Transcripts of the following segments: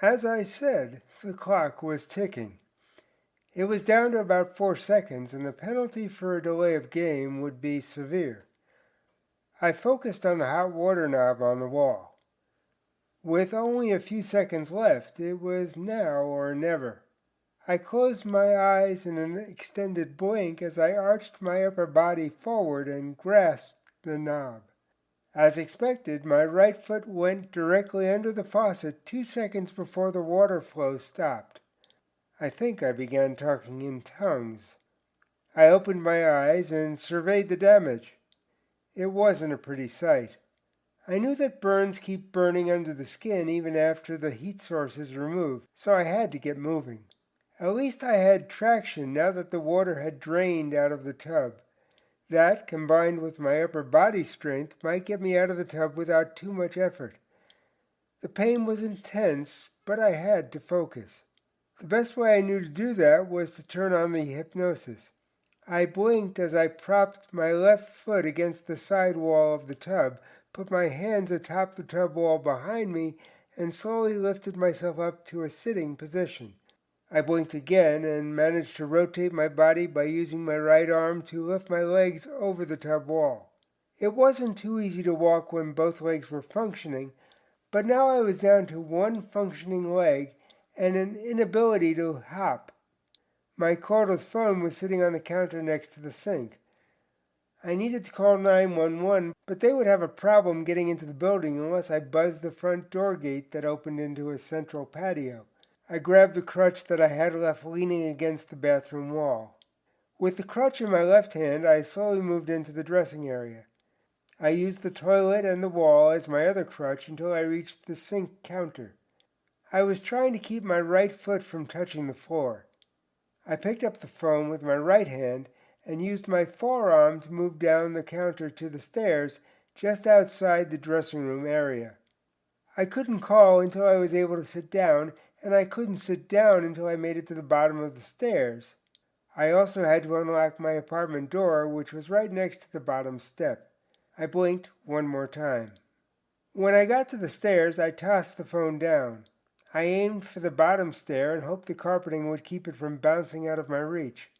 As I said, the clock was ticking. It was down to about 4 seconds, and the penalty for a delay of game would be severe. I focused on the hot water knob on the wall. With only a few seconds left, it was now or never. I closed my eyes in an extended blink as I arched my upper body forward and grasped the knob. As expected, my right foot went directly under the faucet 2 seconds before the water flow stopped. I think I began talking in tongues. I opened my eyes and surveyed the damage. It wasn't a pretty sight. I knew that burns keep burning under the skin even after the heat source is removed, so I had to get moving. At least I had traction now that the water had drained out of the tub. That, combined with my upper body strength, might get me out of the tub without too much effort. The pain was intense, but I had to focus. The best way I knew to do that was to turn on the hypnosis. I blinked as I propped my left foot against the side wall of the tub, put my hands atop the tub wall behind me, and slowly lifted myself up to a sitting position. I blinked again and managed to rotate my body by using my right arm to lift my legs over the tub wall. It wasn't too easy to walk when both legs were functioning, but now I was down to one functioning leg and an inability to hop. My cordless phone was sitting on the counter next to the sink. I needed to call 911, but they would have a problem getting into the building unless I buzzed the front door gate that opened into a central patio. I grabbed the crutch that I had left leaning against the bathroom wall. With the crutch in my left hand, I slowly moved into the dressing area. I used the toilet and the wall as my other crutch until I reached the sink counter. I was trying to keep my right foot from touching the floor. I picked up the phone with my right hand and used my forearm to move down the counter to the stairs just outside the dressing room area. I couldn't call until I was able to sit down, and I couldn't sit down until I made it to the bottom of the stairs. I also had to unlock my apartment door, which was right next to the bottom step. I blinked one more time. When I got to the stairs, I tossed the phone down. I aimed for the bottom stair and hoped the carpeting would keep it from bouncing out of my reach.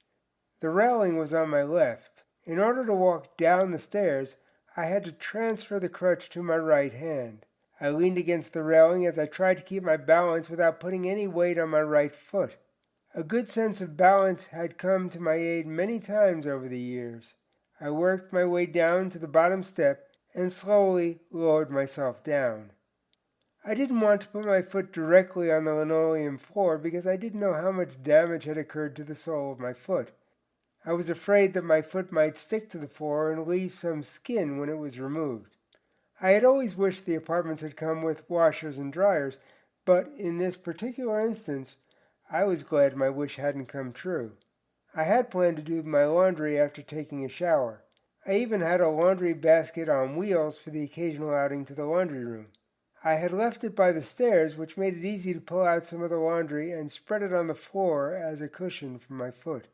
The railing was on my left. In order to walk down the stairs, I had to transfer the crutch to my right hand. I leaned against the railing as I tried to keep my balance without putting any weight on my right foot. A good sense of balance had come to my aid many times over the years. I worked my way down to the bottom step and slowly lowered myself down. I didn't want to put my foot directly on the linoleum floor because I didn't know how much damage had occurred to the sole of my foot. I was afraid that my foot might stick to the floor and leave some skin when it was removed. I had always wished the apartments had come with washers and dryers, but in this particular instance, I was glad my wish hadn't come true. I had planned to do my laundry after taking a shower. I even had a laundry basket on wheels for the occasional outing to the laundry room. I had left it by the stairs, which made it easy to pull out some of the laundry and spread it on the floor as a cushion for my foot.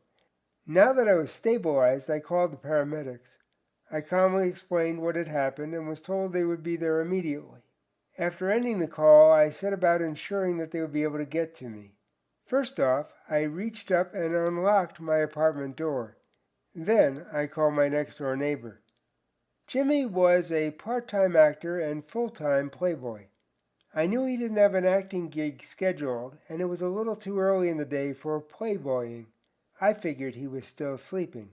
Now that I was stabilized, I called the paramedics. I calmly explained what had happened and was told they would be there immediately. After ending the call, I set about ensuring that they would be able to get to me. First off, I reached up and unlocked my apartment door. Then I called my next-door neighbor. Jimmy was a part-time actor and full-time playboy. I knew he didn't have an acting gig scheduled, and it was a little too early in the day for playboying. I figured he was still sleeping.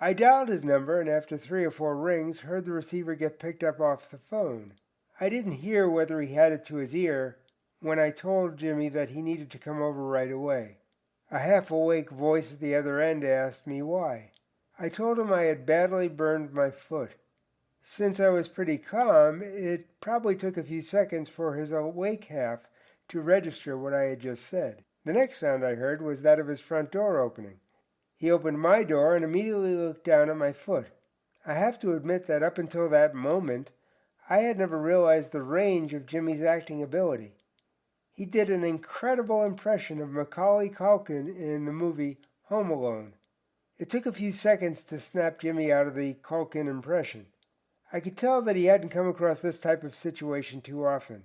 I dialed his number, and after 3 or 4 rings, heard the receiver get picked up off the phone. I didn't hear whether he had it to his ear when I told Jimmy that he needed to come over right away. A half-awake voice at the other end asked me why. I told him I had badly burned my foot. Since I was pretty calm, it probably took a few seconds for his awake half to register what I had just said. The next sound I heard was that of his front door opening. He opened my door and immediately looked down at my foot. I have to admit that up until that moment, I had never realized the range of Jimmy's acting ability. He did an incredible impression of Macaulay Culkin in the movie Home Alone. It took a few seconds to snap Jimmy out of the Culkin impression. I could tell that he hadn't come across this type of situation too often.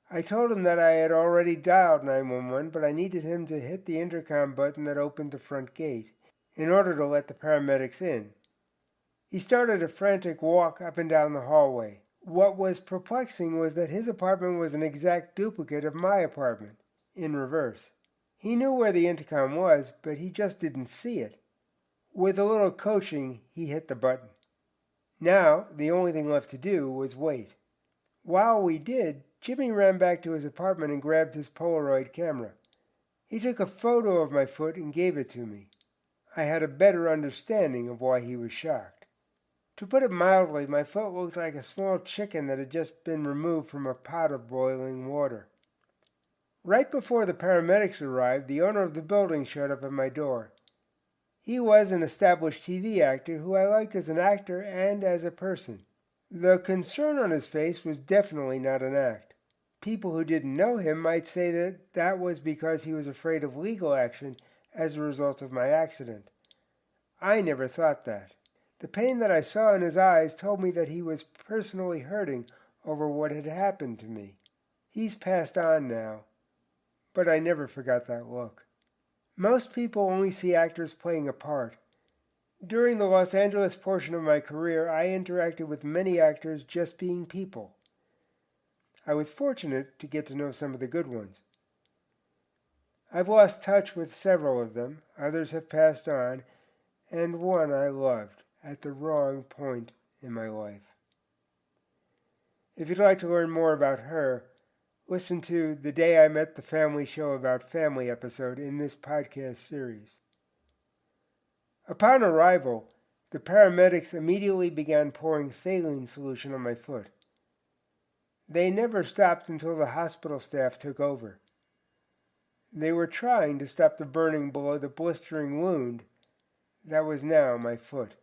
I told him that I had already dialed 911, but I needed him to hit the intercom button that opened the front gate in order to let the paramedics in. He started a frantic walk up and down the hallway. What was perplexing was that his apartment was an exact duplicate of my apartment, in reverse. He knew where the intercom was, but he just didn't see it. With a little coaching, he hit the button. Now, the only thing left to do was wait. While we did, Jimmy ran back to his apartment and grabbed his Polaroid camera. He took a photo of my foot and gave it to me. I had a better understanding of why he was shocked. To put it mildly, my foot looked like a small chicken that had just been removed from a pot of boiling water. Right before the paramedics arrived, the owner of the building showed up at my door. He was an established TV actor who I liked as an actor and as a person. The concern on his face was definitely not an act. People who didn't know him might say that that was because he was afraid of legal action as a result of my accident. I never thought that. The pain that I saw in his eyes told me that he was personally hurting over what had happened to me. He's passed on now, but I never forgot that look. Most people only see actors playing a part. During the Los Angeles portion of my career, I interacted with many actors just being people. I was fortunate to get to know some of the good ones. I've lost touch with several of them, others have passed on, and one I loved at the wrong point in my life. If you'd like to learn more about her, listen to The Day I Met the Family Show About Family episode in this podcast series. Upon arrival, the paramedics immediately began pouring saline solution on my foot. They never stopped until the hospital staff took over. They were trying to stop the burning below the blistering wound that was now my foot.